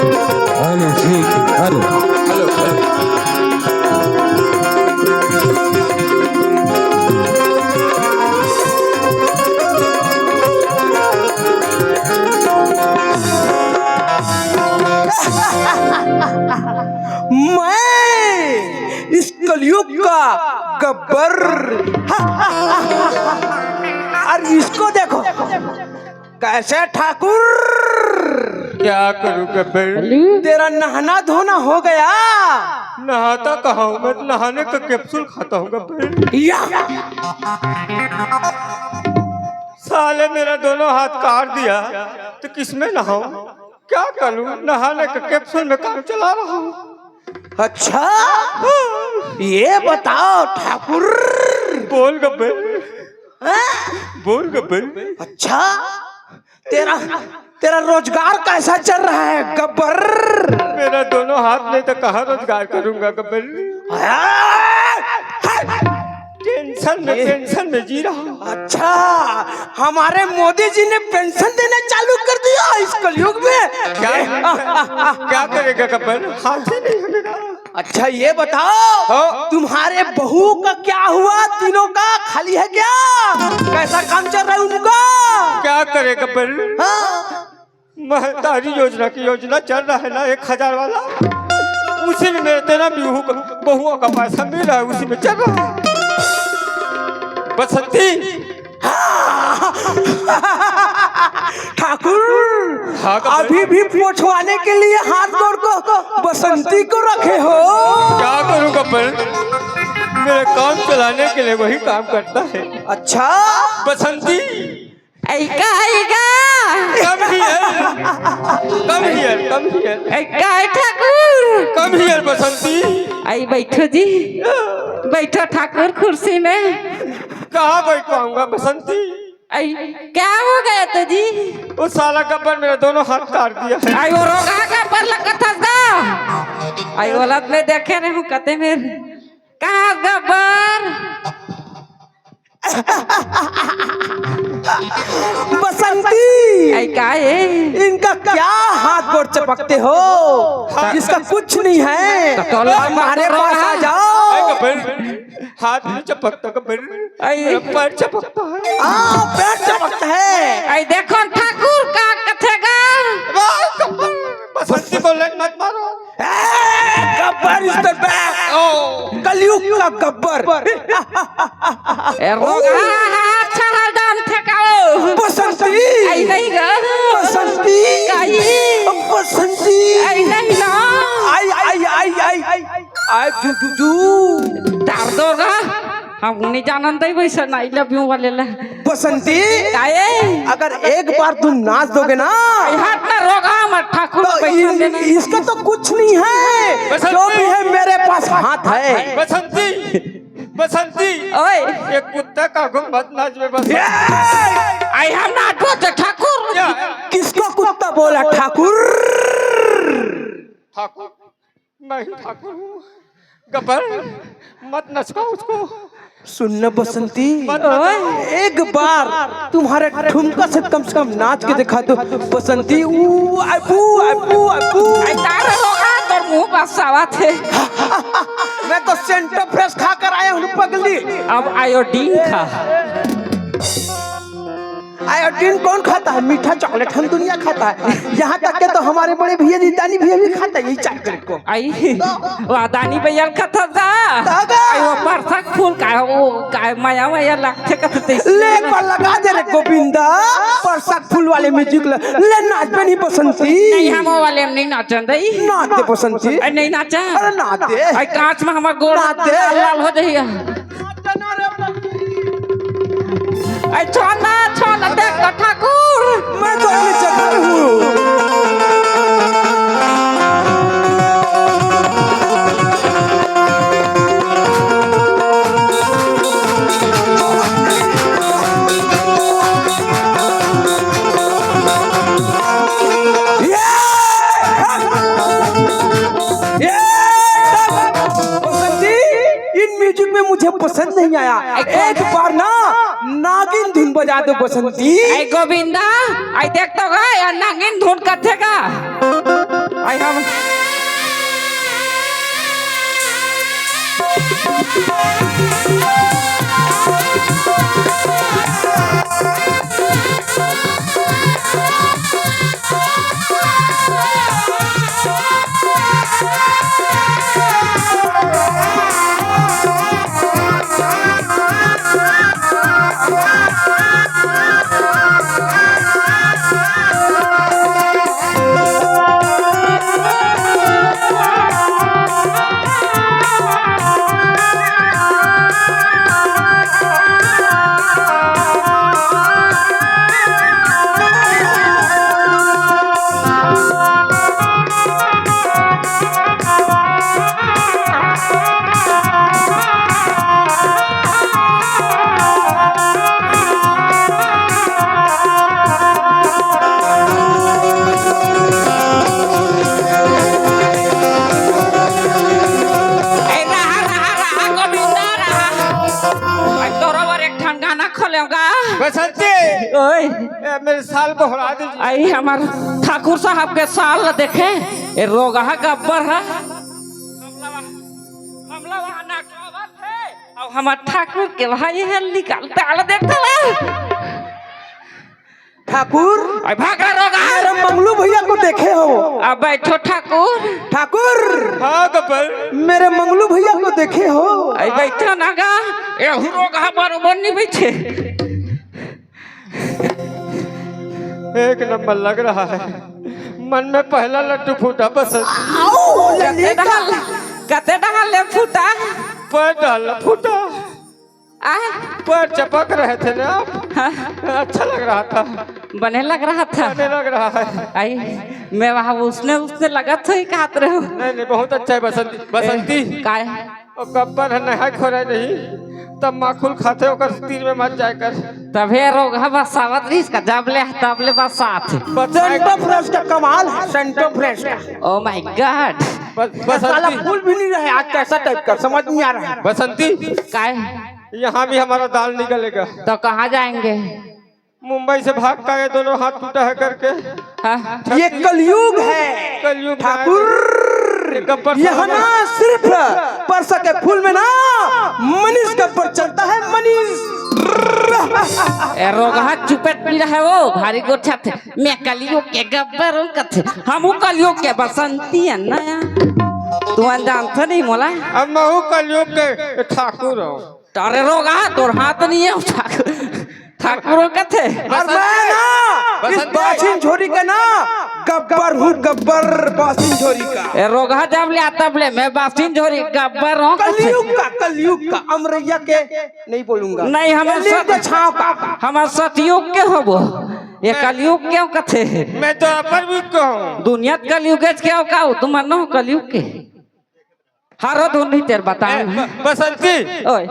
Hello ठीक hello hello मैं इस कलयुग का गब्बर। और इसको देखो कैसे ठाकुर। क्या करूं गब्बर? तेरा नहाना धोना हो गया। नहाता कहाँ हूँ मैं? नहाने का कैप्सूल खाता हूँ गब्बर। या साले मेरा दोनों हाथ काट दिया तो किसमें नहाऊं? क्या करूं? नहाने का कैप्सूल में काम चला रहा हूँ। अच्छा ये बताओ ठाकुर। बोल गब्बर, बोल गब्बर। अच्छा तेरा तेरा रोजगार कैसा चल रहा है गब्बर? मेरा दोनों हाथ नहीं तो कहाँ रोजगार करूंगा गब्बर? टेंशन में जी रहा हूँ। अच्छा हमारे मोदी जी ने पेंशन देना चालू कर दिया इस कलयुग में। क्या करेगा गब्बर? हाथ ही नहीं है मेरा। अच्छा ये बताओ तुम्हारे बहू का क्या हुआ? तीनों का खाली है क्या? कैसा काम चल रहा है उनका? क्या करे गब्बर? हाँ? महतारी योजना की योजना चल रहा है ना, 1000 वाला। उसी में मेरे तेरा बहुओं का पैसा मिल रहा है, उसी में चल रहा है। बसंती ठाकुर हाँ, अभी भी पोछवाने के लिए हाथ गोड़ को बसंती को रखे हो। क्या करूं गब्बर? मेरे काम चलाने के लिए वही काम करता है। अच्छा बसंती ऐका ऐका कम हियर काय ठाकुर कम हियर बसंती। आई बैठो जी, बैठो ठाकुर कुर्सी में। कहाँ बैठ पाऊंगा बसंती? आई क्या हो गया तो जी? वो साला गब्बर मेरे दोनों हाथ काट दिया है। आई वो रोगा का पर लगता था। आई औलाद में देखे रहे हूँ कते में कहाँ गब्बर? बसंती आई का है? इनका क्या हाथ गोड़ चपकते हो? इसका कुछ नहीं है। हमारे पास आ जाओ। गब्बर हाथ नहीं चपकता गब्बर, आई पैर चपकता है। पैर चपकता है। आई देखो ठाकुर का कथेगा। बसंती को लेट मत मारो। Gabbar is the back. कलयुग का गब्बर। रोगा अच्छा हरदम ठेकाओ। बसंती आई नहीं गा बसंती काई बसंती आई नहीं ना आई आई आई आई आई आई जू दार दोगा हम नहीं जानन दई वैसे नहीं लव यू वाले ला बसंती काए अगर एक बार तुम नाच दोगे ना हाथ ना रोगा मत ठाकुर तो पैसा देना। इसका तो कुछ नहीं है। जो भी है मेरे पास हाथ है। बसंती बसंती ओए एक कुत्ता का गुम मत नाच में बस। आई हम नाचो तो ठाकुर। किसको कुत्ता बोला ठाकुर? ठाकुर मैं ही ठाकुर हूँ। गब्बर मत नचका उसको। सुनना बसंती ओए एक बार तुम्हारे ठुमका से कम नाच के दिखा दो बसंती। ऊ अबू अबू अबू आई तार रोगा तोर मुंह बसावा थे। मैं तो सेंटर फ्रेश खा कर आया हूँ पगली। अब आयोडीन खा। आयोडीन कौन खाता है? मीठा चॉकलेट हम दुनिया खाता है। यहाँ तक के तो हमारे बड़े भैया जी दानी भैया भी खाता है यही चॉकलेट को। आई वादानी भैया कथा जा आई वो परसक फूल का वो का माया माया लगते कथते ले पर लगा दे रे गोविंदा। परसक फूल वाले म्यूजिक ले नाच पे नहीं बसंती। नहीं हम वो वाले में नहीं नाचन दई। नाच दे बसंती। आई नहीं नाचा। अरे नाच दे। आई कांच में हमार गोड़ नाच दे। लाल हो जाइए। आई छोना देख ठाकुर मैं तो अभी चक्कर हूँ। मुझे पसंद नहीं आया। एक बार ना नागिन धुन बजा दो बसंती। आई गोविंदा आई देख तो गए नागिन धुन कथेगा। आई बसंती ओए मेरे साल को हरा दीजिए। आई हमार ठाकुर साहब के साल देखे ए रोगा गब्बर है हमला वहां नाटवा थे और हमार ठाकुर के भाई है निकालते आला देखता है ठाकुर आई भागा रोगा मेरे मंगलू भैया को देखे हो? अब बैठो ठाकुर ठाकुर हाँ गब्बर मेरे मंगलू भैया को देखे हो? आई बैठो नागा ए रोगा बरोबर नहीं बैठे एक नंबर लग रहा है। मन में पहला लड्डू फूटा बसंत। कते डाल ले फूटा पैर डाल फूटा आ पैर चपक रहे थे ना अच्छा लग रहा था बने लग रहा था बने लग रहा है। आई मैं वहाँ उसने उसने लगा था ही कहते रहो नहीं नहीं बहुत अच्छा है बसंती बसंती काय और गब्बर है नहा खोरा नहीं तब माखुल खाते होकर तीर में मत जाए कर तभे रोग हवा सावत इसका जबले तबले बसात सेंटो फ्रेश का कमाल है सेंटो फ्रेश का। ओ माय गॉड साला बसंती फूल भी नहीं रहे आज कैसा टाइप का समझ नहीं आ रहा है। बसंती काय यहाँ भी हमारा दाल निकलेगा। तो कहाँ जाएंगे मुंबई से भाग का ये दोनों हाथ टूटा है करके हाँ? ये कलयुग है कलयुग में ठाकुर। गब्बर यहाँ ना सिर्फ परसा के फूल में ना मनीष गब्बर चलता है मनीष। ए रोगा चुपेट पी रहा है वो भारी गोठा थे मैं कलियो के गब्बर हूँ कथे हम कलियो के बसंती है ना तू जानता नहीं मोला अब मैं हूँ कलयुग के ठाकुर हूँ। तारे रोगा तोर हाथ नहीं है ठाकुरों कथे और मैं ना इस बासिन झोरी का ना गब्बर हूँ गब्बर बासिन झोरी का। ए रोगा जब ले आता बले मैं बासिन झोरी गब्बर हूँ कलयुग का अमरैया के नहीं बोलूंगा नहीं हमारे छाव का हमारे सतयुग के हो वो ये कलयुग क्यों कथे मैं तो अपर भी कहूँ दुनिया कलयुग क्यों का तुम मानो कलयुग के हारो धुन तेरे बताओ बसंती ओए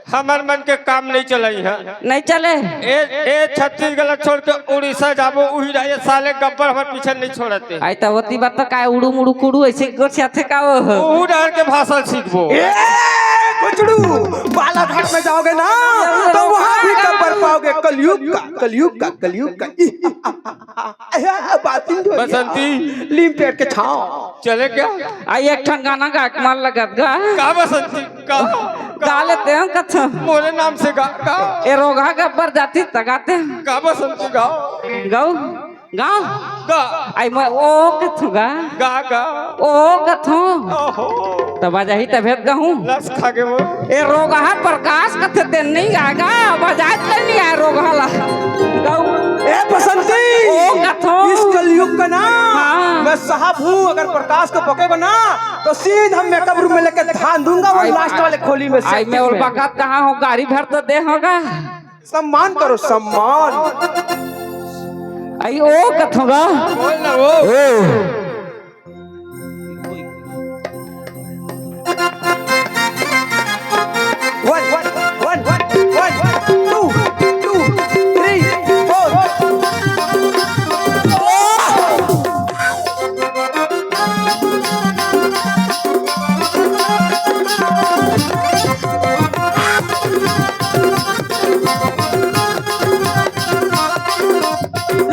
हमार मन के काम नहीं चलाई है नहीं चले ए छत्तीसगढ़ छोड़ के उड़ीसा जाबो उही रहे साले गब्बर हमारे पीछे नहीं छोड़ते आई तो होती बात तो काय उड़ू मुड़ू कुड़ू ऐसे गोछिया थे का उहू डर के भाषा सीखबो। कुचड़ू बालाघाट में जाओगे ना तो वहाँ भी गब्बर पाओगे कलयुग का बासिन झोरी बसंती लीम पेड़ के छाव चले क्या आई एक ठन गाना गा के मार लगत गा का बसंती का गा लेते हैं कथा मोरे नाम से गा गा ए रोगा गब्बर जाती तगाते हैं का बसंती गाओ गाओ गाओ गा आई मैं ओ कथू गा गा गा ओ कथू ओहो तब आजाही तबेत गहूँ लस खा के वो ए रोगा प्रकाश कथे ते नहीं आएगा बजाज नहीं आए रोगा ला गाओ ए बसंती ओ कथो इस कलयुग का ना हाँ। मैं साहब हूँ अगर प्रकाश को पकेगा ना तो सीधा मेकअप रूम में लेके ध्यान दूंगा वो लास्ट वाले खोली में आई मैं और बकत कहाँ हो गाड़ी भर तो दे होगा सम्मान करो सम्मान। आई ओ कथोगा बोल ना वो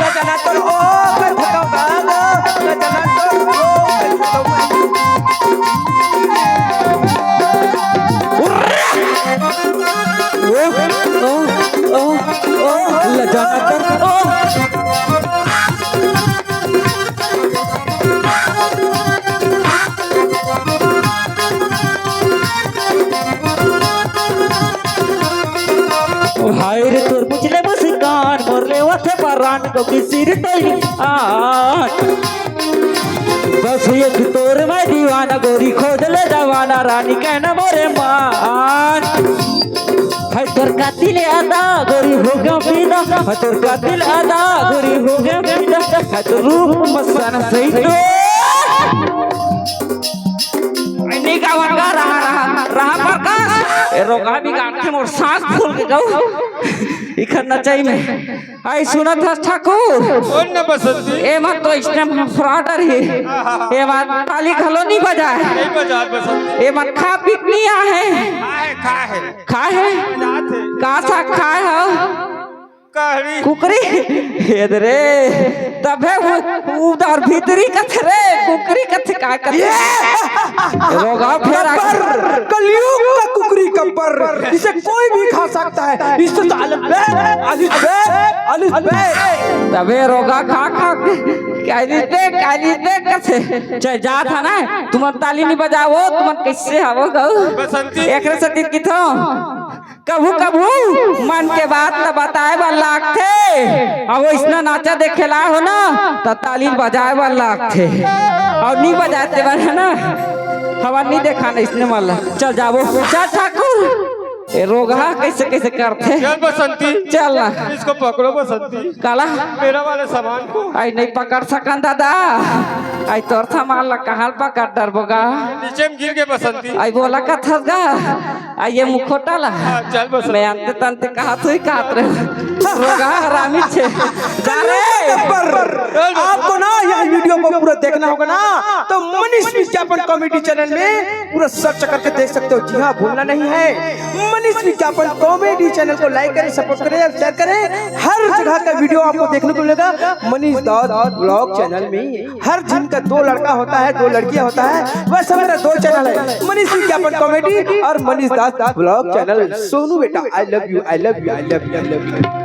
रचना तो ओ लजाना कर हाय रे तोर मुझले मुस्कान मोरले वथे परान को किसी रे तोई बस एक तोर मैं दीवाना गोरी खोज ले जवाना रानी कहना मोरे मान हाय तोर का दिल आदा गोरी हो गया पीदा हाय तोर का दिल आदा गोरी हो गया पीदा हाय तो रूप मस्ताना सही तो नहीं गावा रहा प्रकाश ए रोगा भी गांठे मोर सांस फूल के गाऊ इखर नचाई में आई सुना था ठाकुर कौन न बसंती ए मत तो इसने फ्रॉडर है ए मत ताली खलो नहीं बजाए नहीं बाजार बसंती ए मत खा पिकनी है खा है जात है का सा खा है कहरी कुकरी हेदरे तबे वो उधर भीतरी कथरे कुकरी कथ का कथ रोगा फेर कलयुग का कुकरी कब्बर इसे कोई भी खा सकता है इसे तो अलिफ बे तबे रोगा खा काली दे कथे चाहे जा था ना तुम ताली नहीं बजाओ तुम कैसे हवो गऊ बसंती एकरे सती की थो कभू मन के बात न बताए वाला लाग थे अब इसना नाचा देखेला हो ना तो ताली बजाए वाला लाग थे और नहीं बजाते वाला ना हवा नहीं देखा ना इसने वाला चल जाओ चल ठाकुर ए रोगा कैसे कैसे करते चल बसंती चल ना इसको पकड़ो बसंती काला मेरा वाले सामान को आई नहीं पकड़ सकन दादा आई तोर सामान ला कहाँ पकड़ डरबोगा नीचे में गिर के बसंती आई बोला का थसगा आई ये मुखोटा ला चल बसंती मैं अंत तंत कहा तो ही कहत रहे रोगा हरामी छे जा रे आपको ना यह वीडियो को पूरा देखना होगा ना तो मनीष विज्ञापन कॉमेडी चैनल में पूरा सर्च करके देख सकते हो। जी हाँ, भूलना नहीं है मनीष विज्ञापन कॉमेडी चैनल को लाइक करें, सपोर्ट करें और शेयर करें। हर जगह का वीडियो आपको देखने को मिलेगा मनीष दास ब्लॉग चैनल में। हर जिन का 2 लड़का होता है 2 लड़कियां होता है, वैसे मेरा 2 चैनल है, मनीष विज्ञापन कॉमेडी और मनीष दास ब्लॉग चैनल। सोनू बेटा I love you, I love you, I love you, I love you.